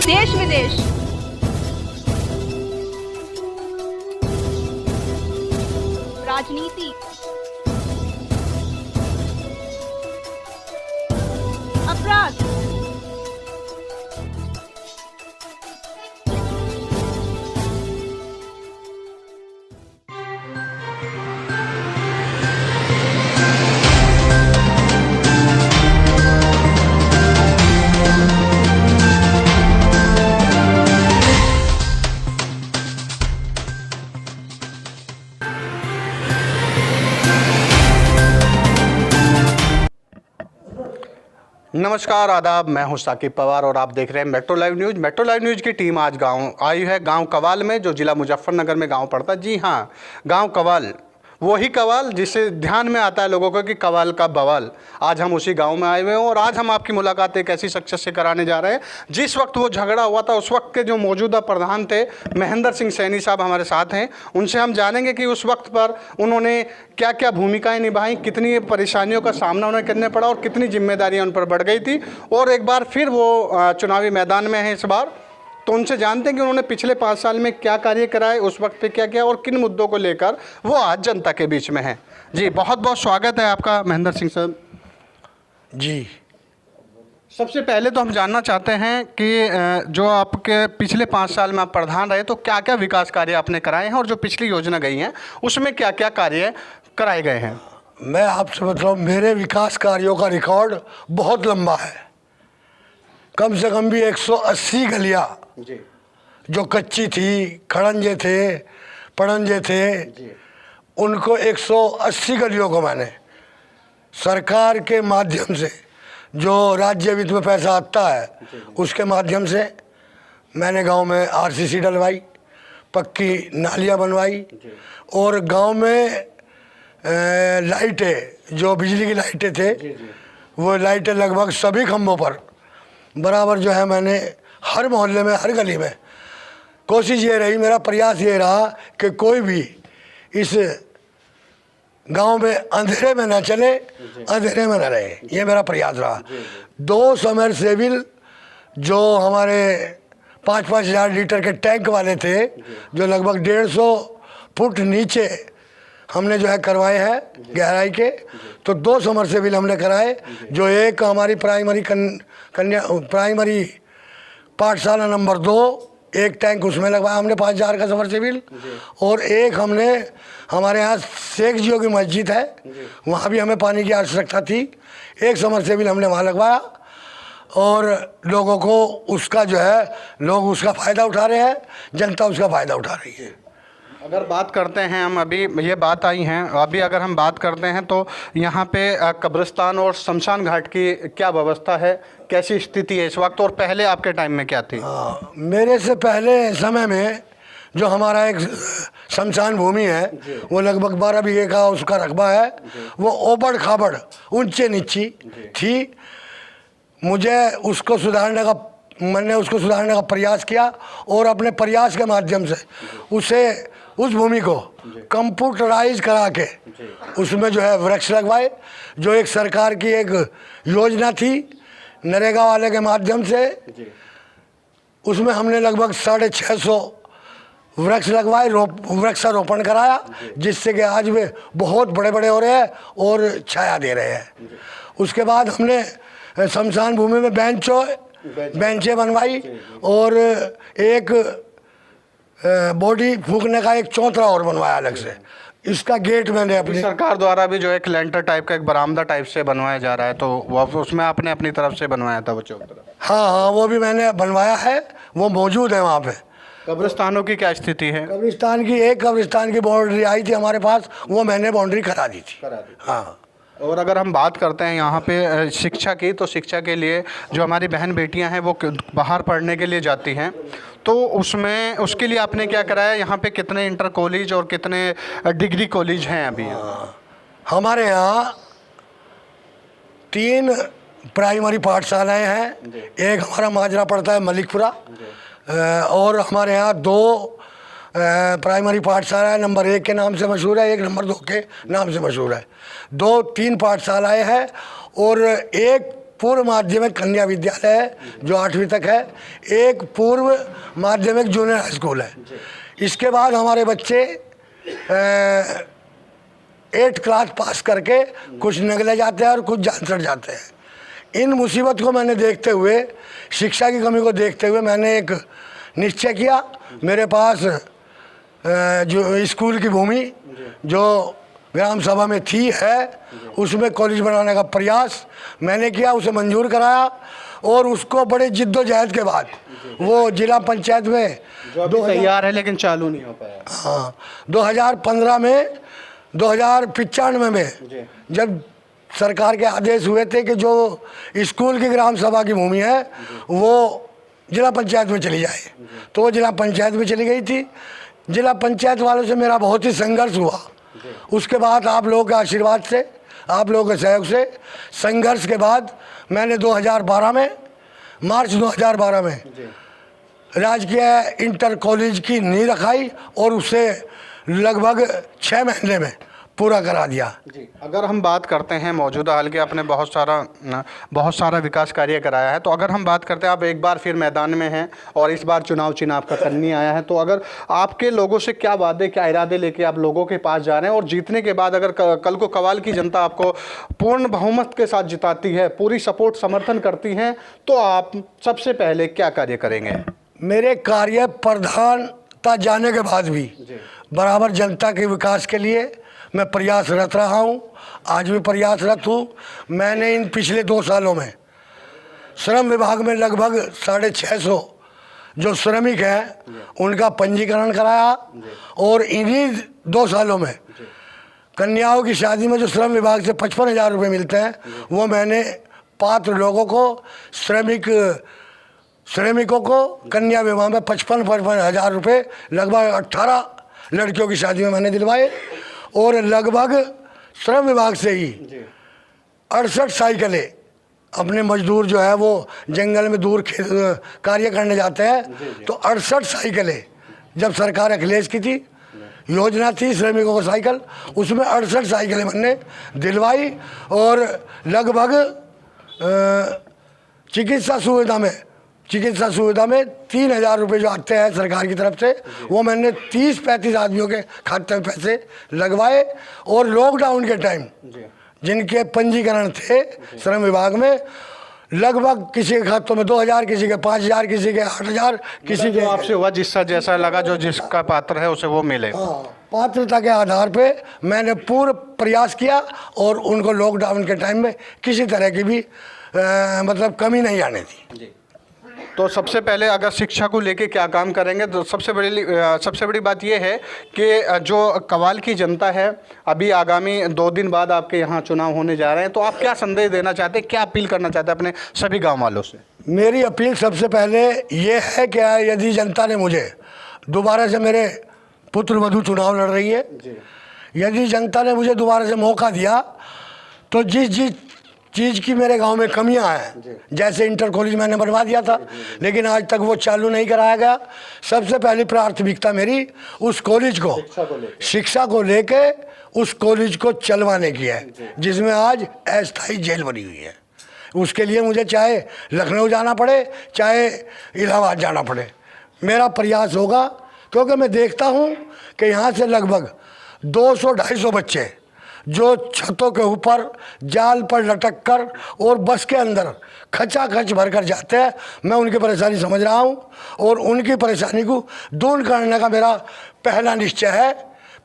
देश विदेश, राजनीति, अपराध, नमस्कार, आदाब। मैं हूं साकिब पवार और आप देख रहे हैं metro live news. Metro live news की टीम आज गांव आई है, गांव कवाल में, जो जिला मुजफ्फरनगर में गांव पड़ता है। जी हां, गांव कवाल, वही कवाल जिसे ध्यान में आता है लोगों को कि कवाल का बवाल। आज हम उसी गांव में आए हुए हैं और आज हम आपकी मुलाकात एक ऐसी शख्सियत से कराने जा रहे हैं जिस वक्त वो झगड़ा हुआ था उस वक्त के जो मौजूदा प्रधान थे महेंद्र सिंह सैनी साहब हमारे साथ हैं। उनसे हम जानेंगे कि उस वक्त पर उन्होंने क्या क्या भूमिकाएं निभाई, कितनी परेशानियों का सामना उन्हें करना पड़ा और कितनी जिम्मेदारियां उन पर बढ़ गई थी। और एक बार फिर वो चुनावी मैदान में हैं इस बार, तो उनसे जानते हैं कि उन्होंने पिछले 5 साल में क्या कार्य कराए, उस वक्त पे क्या किया और किन मुद्दों को लेकर वो आज जनता के बीच में हैं। जी, बहुत बहुत स्वागत है आपका महेंद्र सिंह साहब। जी, सबसे पहले तो हम जानना चाहते हैं कि जो आपके पिछले 5 साल में आप प्रधान रहे तो क्या क्या विकास कार्य आपने कराए हैं और जो पिछली योजना गई हैं उसमें क्या क्या कार्य कराए गए हैं। मैं आपसे बताऊँ, मेरे विकास कार्यों का रिकॉर्ड बहुत लंबा है। कम से कम भी 180 गलियाँ जो कच्ची थी, खड़ंजे थे, पड़ंजे थे, उनको 180 गलियों को मैंने सरकार के माध्यम से, जो राज्य वित्त में पैसा आता है उसके माध्यम से मैंने गांव में आरसीसी डलवाई, पक्की नालियां बनवाई और गांव में लाइटें, जो बिजली की लाइटें थे वो लाइटें लगभग सभी खंभों पर बराबर जो है मैंने हर मोहल्ले में, हर गली में। कोशिश ये रही, मेरा प्रयास ये रहा कि कोई भी इस गांव में अंधेरे में ना चले, अंधेरे में ना रहे, ये मेरा प्रयास रहा। 2 समरसेबिल जो हमारे 5-5 हज़ार लीटर के टैंक वाले थे, जो लगभग 150 फुट नीचे हमने जो है करवाए हैं गहराई के, तो 2 समरसेबिल हमने कराए। जो एक हमारी प्राइमरी पाठशाला नंबर 2, एक टैंक उसमें लगवाया हमने 5,000 का समरसेबिल, और एक हमने हमारे यहाँ शेख जियो की मस्जिद है, वहाँ भी हमें पानी की आवश्यकता थी, एक समरसेबिल हमने वहाँ लगवाया। और लोगों को उसका जो है, लोग उसका फ़ायदा उठा रहे हैं, जनता उसका फ़ायदा उठा रही है। अगर बात करते हैं हम, अभी ये बात आई हैं, अभी अगर हम बात करते हैं तो यहाँ पे कब्रिस्तान और शमशान घाट की क्या व्यवस्था है, कैसी स्थिति है इस वक्त और पहले आपके टाइम में क्या थी? मेरे से पहले समय में जो हमारा एक शमशान भूमि है वो लगभग 12 बीघे का उसका रकबा है, वो ओबड़ खाबड़ ऊंचे नीची थी। मैंने उसको सुधारने का प्रयास किया और अपने प्रयास के माध्यम से उस भूमि को कंप्यूटराइज करा के उसमें जो है वृक्ष लगवाए। जो एक सरकार की एक योजना थी नरेगा वाले के माध्यम से, उसमें हमने लगभग 650 वृक्ष लगवाए, वृक्षारोपण कराया, जिससे कि आज वे बहुत बड़े बड़े हो रहे हैं और छाया दे रहे हैं। उसके बाद हमने शमशान भूमि में बेंचें बनवाई और एक बॉडी फूकने का एक चौतरा और बनवाया अलग से। इसका गेट मैंने अपनी सरकार द्वारा भी जो एक लेंटर टाइप का एक बरामदा टाइप से बनवाया जा रहा है, तो वो उसमें आपने अपनी तरफ से बनवाया था वो चौतरा? हाँ, वो भी मैंने बनवाया है, वो मौजूद है वहाँ पे। कब्रिस्तानों की क्या स्थिति है? कब्रिस्तान की बाउंड्री आई थी हमारे पास, वो मैंने बाउंड्री करा दी थी। हाँ। और अगर हम बात करते हैं यहाँ पे शिक्षा की, तो शिक्षा के लिए जो हमारी बहन बेटियाँ हैं वो बाहर पढ़ने के लिए जाती हैं, तो उसके लिए आपने क्या कराया? यहाँ पे कितने इंटर कॉलेज और कितने डिग्री कॉलेज हैं अभी? हमारे यहाँ 3 प्राइमरी पाठशालाएं हैं। एक हमारा माजरा पड़ता है मलिकपुरा, और हमारे यहाँ 2 प्राइमरी पाठशालाएं नंबर 1 के नाम से मशहूर है, एक नंबर 2 के नाम से मशहूर है। 2-3 पाठशालाएं हैं और एक पूर्व माध्यमिक कन्या विद्यालय है जो 8वीं तक है, एक पूर्व माध्यमिक जूनियर हाई स्कूल है। इसके बाद हमारे बच्चे 8th क्लास पास करके कुछ नगले जाते हैं और कुछ जानसर जाते हैं। इन मुसीबत को मैंने देखते हुए, शिक्षा की कमी को देखते हुए मैंने एक निश्चय किया। मेरे पास जो स्कूल की भूमि जो ग्राम सभा में थी है, उसमें कॉलेज बनाने का प्रयास मैंने किया, उसे मंजूर कराया और उसको बड़े जिद्दोजहद के बाद वो जिला पंचायत में जो तैयार है लेकिन चालू नहीं हो पाया। हाँ, 2015 में 2095 में जब सरकार के आदेश हुए थे कि जो स्कूल की ग्राम सभा की भूमि है वो जिला पंचायत में चली जाए, तो वो जिला पंचायत में चली गई थी। जिला पंचायत वालों से मेरा बहुत ही संघर्ष हुआ। उसके बाद आप लोगों के आशीर्वाद से, आप लोगों के सहयोग से, संघर्ष के बाद मैंने 2012 में, मार्च 2012 में राजकीय इंटर कॉलेज की नींव रखाई और उसे लगभग 6 महीने में पूरा करा दिया। जी, अगर हम बात करते हैं मौजूदा हाल के, आपने बहुत सारा विकास कार्य कराया है, तो अगर हम बात करते हैं, आप एक बार फिर मैदान में हैं और इस बार चुनाव का करनी आया है, तो अगर आपके लोगों से क्या वादे, क्या इरादे लेके आप लोगों के पास जा रहे हैं, और जीतने के बाद अगर कल को कवाल की जनता आपको पूर्ण बहुमत के साथ जिताती है, पूरी सपोर्ट समर्थन करती है, तो आप सबसे पहले क्या कार्य करेंगे? मेरे कार्य प्रधानता जाने के बाद भी बराबर जनता के विकास के लिए मैं प्रयासरत रहा हूँ, आज भी प्रयासरत हूँ। मैंने इन पिछले 2 सालों में श्रम विभाग में लगभग 650 जो श्रमिक हैं उनका पंजीकरण कराया और इन्हीं 2 सालों में कन्याओं की शादी में जो श्रम विभाग से 55,000 रुपये मिलते हैं वो मैंने पात्र लोगों को, श्रमिकों को कन्या विवाह में 55,000 रुपये लगभग 18 लड़कियों की शादी में मैंने दिलवाए। और लगभग श्रम विभाग से ही 68 साइकिलें अपने मजदूर जो है वो जंगल में दूर कार्य करने जाते हैं, तो 68 साइकिलें जब सरकार अखिलेश की थी, योजना थी श्रमिकों को साइकिल, उसमें 68 साइकिलें मैंने दिलवाई। और लगभग चिकित्सा सुविधा में 3,000 रुपये जो आते हैं सरकार की तरफ से, वो मैंने 30-35 आदमियों के खाते में पैसे लगवाए। और लॉकडाउन के टाइम जिनके पंजीकरण थे श्रम विभाग में, लगभग किसी के खातों में 2,000, किसी के 5,000, किसी के 8,000, किसी के आपसे हुआ जिसका जैसा लगा, जो जिसका पात्र है उसे वो मिले। हाँ, पात्रता के आधार पे मैंने पूर्ण प्रयास किया और उनको लॉकडाउन के टाइम में किसी तरह की भी मतलब कमी नहीं आने दी। तो सबसे पहले अगर शिक्षा को लेके क्या काम करेंगे, तो सबसे बड़ी बात यह है कि जो कवाल की जनता है, अभी आगामी 2 दिन बाद आपके यहाँ चुनाव होने जा रहे हैं, तो आप क्या संदेश देना चाहते हैं, क्या अपील करना चाहते हैं अपने सभी गांव वालों से? मेरी अपील सबसे पहले ये है कि यदि जनता ने मुझे दोबारा से, मेरे पुत्र वधू चुनाव लड़ रही है, यदि जनता ने मुझे दोबारा से मौका दिया तो जिस चीज़ की मेरे गांव में कमियां हैं, जैसे इंटर कॉलेज मैंने बनवा दिया था लेकिन आज तक वो चालू नहीं कराया गया, सबसे पहली प्राथमिकता मेरी उस कॉलेज को, शिक्षा को लेके उस कॉलेज को चलवाने की है, जिसमें आज अस्थायी जेल बनी हुई है। उसके लिए मुझे चाहे लखनऊ जाना पड़े, चाहे इलाहाबाद जाना पड़े, मेरा प्रयास होगा। क्योंकि मैं देखता हूँ कि यहाँ से लगभग 200-250 बच्चे जो छतों के ऊपर जाल पर लटक कर और बस के अंदर खचाखच भर कर जाते हैं, मैं उनकी परेशानी समझ रहा हूं और उनकी परेशानी को दूर करने का मेरा पहला निश्चय है,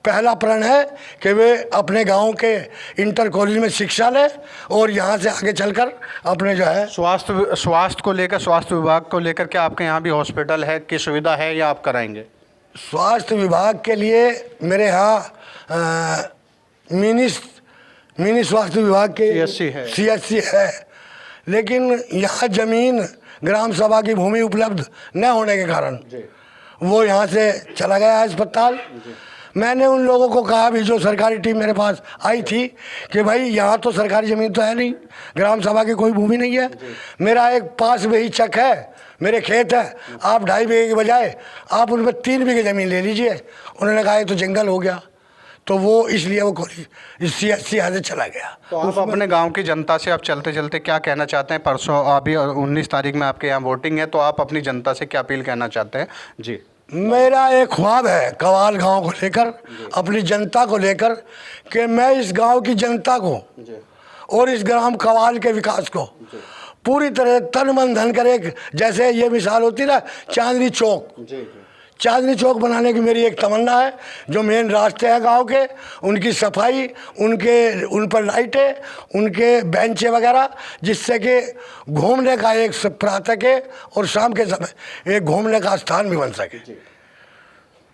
पहला प्रण है कि वे अपने गांव के इंटर कॉलेज में शिक्षा लें और यहां से आगे चलकर अपने जो है स्वास्थ्य को लेकर, स्वास्थ्य विभाग को लेकर क्या आपके यहाँ भी हॉस्पिटल है की सुविधा है या आप कराएंगे? स्वास्थ्य विभाग के लिए मेरे यहाँ मिनी स्वास्थ्य विभाग के CHC है, लेकिन यहाँ ज़मीन ग्राम सभा की भूमि उपलब्ध न होने के कारण वो यहाँ से चला गया है अस्पताल। मैंने उन लोगों को कहा भी, जो सरकारी टीम मेरे पास आई थी, कि भाई यहाँ तो सरकारी ज़मीन तो है नहीं, ग्राम सभा की कोई भूमि नहीं है, मेरा एक पास में ही चक है, मेरे खेत है, आप 2.5 बीघे के बजाय आप उनमें 3 बीघे ज़मीन ले लीजिए। उन्होंने कहा ये तो जंगल हो गया, तो वो इसलिए वो इस सियासत चला गया। तो आप अपने गांव की जनता से आप चलते चलते क्या कहना चाहते हैं? परसों अभी 19 तारीख में आपके यहाँ वोटिंग है, तो आप अपनी जनता से क्या अपील करना चाहते हैं? जी, मेरा एक ख्वाब है कवाल गांव को लेकर, अपनी जनता को लेकर, कि मैं इस गांव की जनता को और इस ग्राम कवाल के विकास को पूरी तरह तन मन धन करे। जैसे ये मिसाल होती ना चांदनी चौक, चांदनी चौक बनाने की मेरी एक तमन्ना है। जो मेन रास्ते हैं गांव के, उनकी सफाई, उन पर लाइटें, उनके बेंचे वगैरह, जिससे कि घूमने का एक प्रातः के और शाम के समय एक घूमने का स्थान भी बन सके।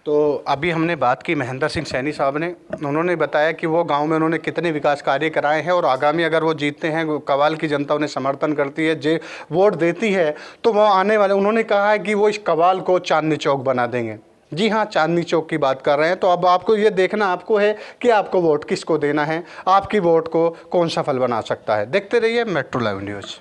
तो अभी हमने बात की महेंद्र सिंह सैनी साहब ने, उन्होंने बताया कि वो गांव में उन्होंने कितने विकास कार्य कराए हैं और आगामी अगर वो जीतते हैं, कवाल की जनता उन्हें समर्थन करती है, जे वोट देती है, तो वो आने वाले, उन्होंने कहा है कि वो इस कवाल को चांदनी चौक बना देंगे। जी हाँ, चांदनी चौक की बात कर रहे हैं। तो अब आपको ये देखना आपको है कि आपको वोट किसको देना है, आपकी वोट को कौन सफल बना सकता है। देखते रहिए मेट्रो लाइव न्यूज़।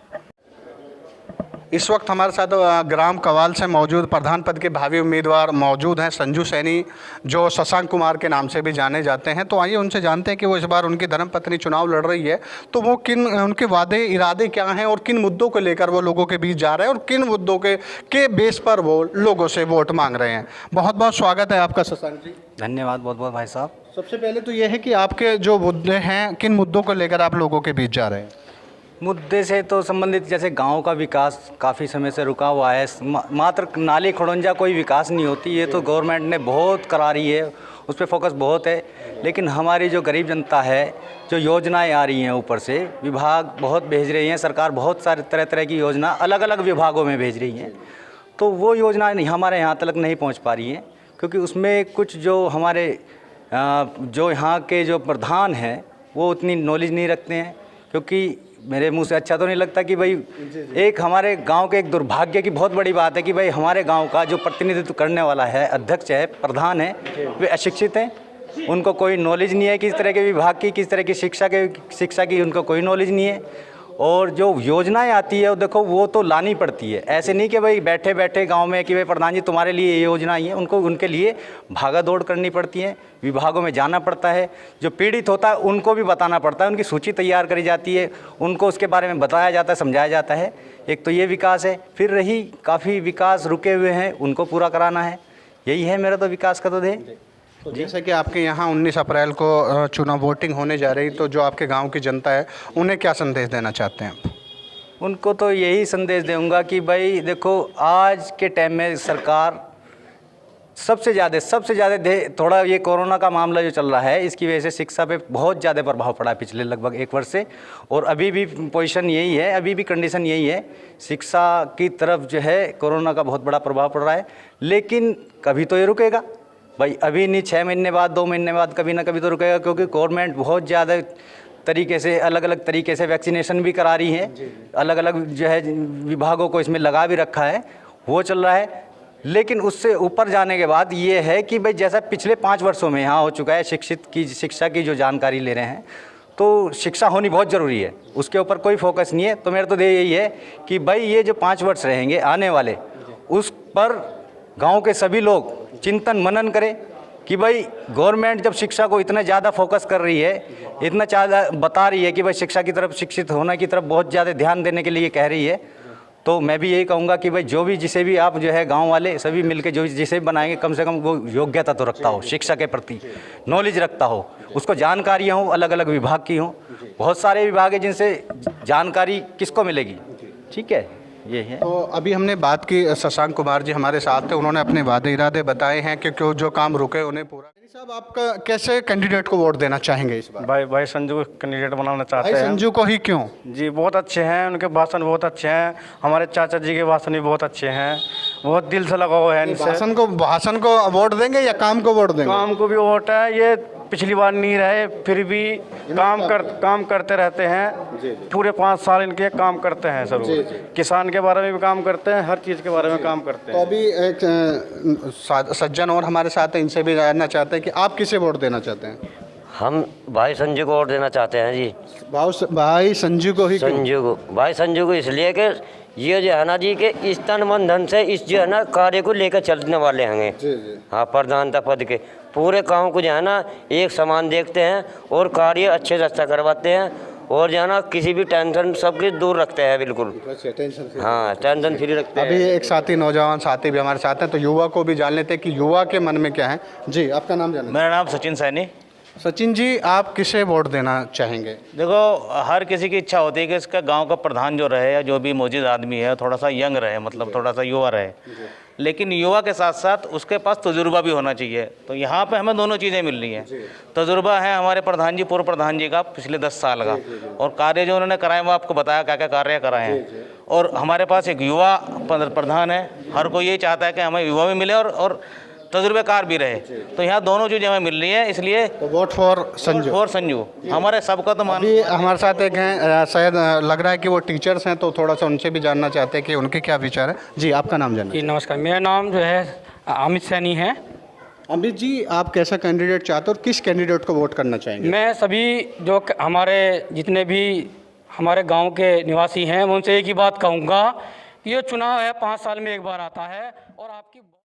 इस वक्त हमारे साथ ग्राम कवाल से मौजूद प्रधान पद के भावी उम्मीदवार मौजूद हैं, संजू सैनी, जो शशांक कुमार के नाम से भी जाने जाते हैं। तो आइए उनसे जानते हैं कि वो इस बार उनकी धर्मपत्नी चुनाव लड़ रही है, तो वो उनके वादे इरादे क्या हैं और किन मुद्दों को लेकर वो लोगों के बीच जा रहे हैं और किन मुद्दों के बेस पर वो लोगों से वोट मांग रहे हैं। बहुत बहुत स्वागत है आपका शशांक जी। धन्यवाद बहुत बहुत भाई साहब। सबसे पहले तो ये है कि आपके जो मुद्दे हैं, किन मुद्दों को लेकर आप लोगों के बीच जा रहे हैं? मुद्दे से तो संबंधित जैसे गांव का विकास काफ़ी समय से रुका हुआ है। मात्र नाली खड़ंजा कोई विकास नहीं होती, ये तो गवर्नमेंट ने बहुत करा रही है, उस पर फोकस बहुत है। लेकिन हमारी जो गरीब जनता है, जो योजनाएं आ रही हैं ऊपर से, विभाग बहुत भेज रही हैं, सरकार बहुत सारे तरह तरह की योजना अलग अलग विभागों में भेज रही हैं, तो वो योजनाएँ नहीं हमारे यहाँ तक नहीं पहुँच पा रही हैं, क्योंकि उसमें कुछ जो हमारे जो यहाँ के जो प्रधान हैं वो उतनी नॉलेज नहीं रखते हैं। क्योंकि मेरे मुंह से अच्छा तो नहीं लगता कि भाई एक हमारे गांव के एक दुर्भाग्य की बहुत बड़ी बात है कि भाई हमारे गांव का जो प्रतिनिधित्व करने वाला है, अध्यक्ष है, प्रधान है, वे अशिक्षित हैं। उनको कोई नॉलेज नहीं है किस तरह के विभाग की, किस तरह की शिक्षा की उनको कोई नॉलेज नहीं है। और जो योजनाएं आती है वो देखो वो तो लानी पड़ती है, ऐसे नहीं कि भाई बैठे बैठे गांव में कि भाई प्रधान जी तुम्हारे लिए ये योजना आई है, उनको उनके लिए भागा दौड़ करनी पड़ती है, विभागों में जाना पड़ता है, जो पीड़ित होता है उनको भी बताना पड़ता है, उनकी सूची तैयार करी जाती है, उनको उसके बारे में बताया जाता है, समझाया जाता है। एक तो ये विकास है, फिर रही काफ़ी विकास रुके हुए हैं उनको पूरा कराना है, यही है मेरा तो विकास का तो ध्येय। तो जैसे कि आपके यहाँ 19 अप्रैल को चुनाव वोटिंग होने जा रही, तो जो आपके गांव की जनता है उन्हें क्या संदेश देना चाहते हैं आप? उनको तो यही संदेश दूंगा कि भाई देखो आज के टाइम में सरकार सबसे ज़्यादा थोड़ा ये कोरोना का मामला जो चल रहा है इसकी वजह से शिक्षा पे बहुत ज़्यादा प्रभाव पड़ा है पिछले लगभग 1 वर्ष से, और अभी भी पोजीशन यही है, अभी भी कंडीशन यही है, शिक्षा की तरफ जो है कोरोना का बहुत बड़ा प्रभाव पड़ रहा है। लेकिन कभी तो ये रुकेगा भाई, अभी नहीं 6 महीने बाद 2 महीने बाद कभी ना कभी तो रुकेगा, क्योंकि गवर्नमेंट बहुत ज़्यादा तरीके से अलग अलग तरीके से वैक्सीनेशन भी करा रही है, अलग अलग जो है विभागों को इसमें लगा भी रखा है, वो चल रहा है। लेकिन उससे ऊपर जाने के बाद ये है कि भाई जैसा पिछले 5 वर्षों में यहाँ हो चुका है, शिक्षा की जो जानकारी ले रहे हैं, तो शिक्षा होनी बहुत ज़रूरी है, उसके ऊपर कोई फोकस नहीं है। तो मेरा तो ध्येय यही है कि भाई ये जो 5 वर्ष रहेंगे आने वाले, उस पर गांव के सभी लोग चिंतन मनन करें कि भाई गवर्नमेंट जब शिक्षा को इतना ज़्यादा फोकस कर रही है, इतना ज़्यादा बता रही है कि भाई शिक्षा की तरफ, शिक्षित होने की तरफ बहुत ज़्यादा ध्यान देने के लिए कह रही है, तो मैं भी यही कहूँगा कि भाई जो भी जिसे भी आप जो है गांव वाले सभी मिलके जो जिसे भी बनाएंगे, कम से कम वो योग्यता तो रखता हो, शिक्षा के प्रति नॉलेज रखता हो, उसको जानकारियाँ हो, अलग अलग विभाग की हो। बहुत सारे विभाग हैं जिनसे जानकारी किसको मिलेगी, ठीक है, ये है। तो अभी हमने बात की, शशांक कुमार जी हमारे साथ थे, उन्होंने अपने वादे इरादे बताए हैं कि क्यों जो काम रुके उन्हें पूरा। साहब आपका कैसे कैंडिडेट को वोट देना चाहेंगे इस बार? भाई संजू को कैंडिडेट बनाना चाहते हैं। संजू को ही क्यों? जी बहुत अच्छे हैं, उनके भाषण बहुत अच्छे हैं, हमारे चाचा जी के भाषण भी बहुत अच्छे हैं, बहुत दिल से लगा हुआ है इनसे। भाषण को वोट देंगे या काम को वोट देंगे? काम को भी वोट है, ये पिछली बार नहीं रहे फिर भी काम करते रहते हैं, पूरे 5 साल इनके काम करते हैं सर। किसान के बारे में भी काम करते हैं, हर चीज़ के बारे में काम करते हैं। तो अभी एक सज्जन और हमारे साथ हैं, इनसे भी जानना चाहते हैं कि आप किसे वोट देना चाहते हैं? हम भाई संजू को वोट देना चाहते हैं जी। भाई संजू को ही? संजू को, भाई संजू को इसलिए कि ये जो है ना जी के इस तन मन धन से इस जो है ना कार्य को लेकर चलने वाले हैं। हाँ, प्रधानता पद के पूरे गांव को जो है ना एक समान देखते हैं और कार्य अच्छे से अच्छा करवाते हैं और जो है ना किसी भी टेंशन सबके दूर रखते हैं बिल्कुल। हाँ, टेंशन फ्री रखते हैं। अभी एक साथी नौजवान साथी भी हमारे साथ हैं, तो युवा को भी जान लेते हैं कि युवा के मन में क्या है। जी, आपका नाम जानना। मेरा नाम सचिन सैनी। सचिन जी, आप किसे वोट देना चाहेंगे? देखो, हर किसी की इच्छा होती है कि इसका गांव का प्रधान जो रहे या जो भी मौजूद आदमी है थोड़ा सा यंग रहे, मतलब थोड़ा सा युवा रहे, लेकिन युवा के साथ साथ उसके पास तजुर्बा भी होना चाहिए। तो यहाँ पे हमें दोनों चीज़ें मिल रही हैं। तजुर्बा है हमारे प्रधान जी, पूर्व प्रधान जी का पिछले 10 साल का, और कार्य जो उन्होंने कराए वो आपको बताया क्या क्या कार्य कराए हैं। और हमारे पास एक युवा प्रधान है, हर कोई यही चाहता है कि हमें युवा भी मिले और तजुर्बेकार भी रहे। तो यहाँ दोनों चीज़ें हमें मिल रही हैं, इसलिए तो vote for Sanju. For Sanju हमारे सबका तो मान। अभी हमारे साथ एक हैं, शायद लग रहा है कि वो टीचर्स हैं, तो थोड़ा सा उनसे भी जानना चाहते हैं कि उनके क्या विचार है। जी, आपका नाम जानना। जी नमस्कार, मेरा नाम जो है अमित सैनी है। अमित जी, आप कैसा कैंडिडेट चाहते हो और किस कैंडिडेट को वोट करना चाहेंगे? मैं सभी जो हमारे जितने भी हमारे गांव के निवासी हैं मैं उनसे एक ही बात कहूँगा कि ये चुनाव है 5 साल में एक बार आता है और आपकी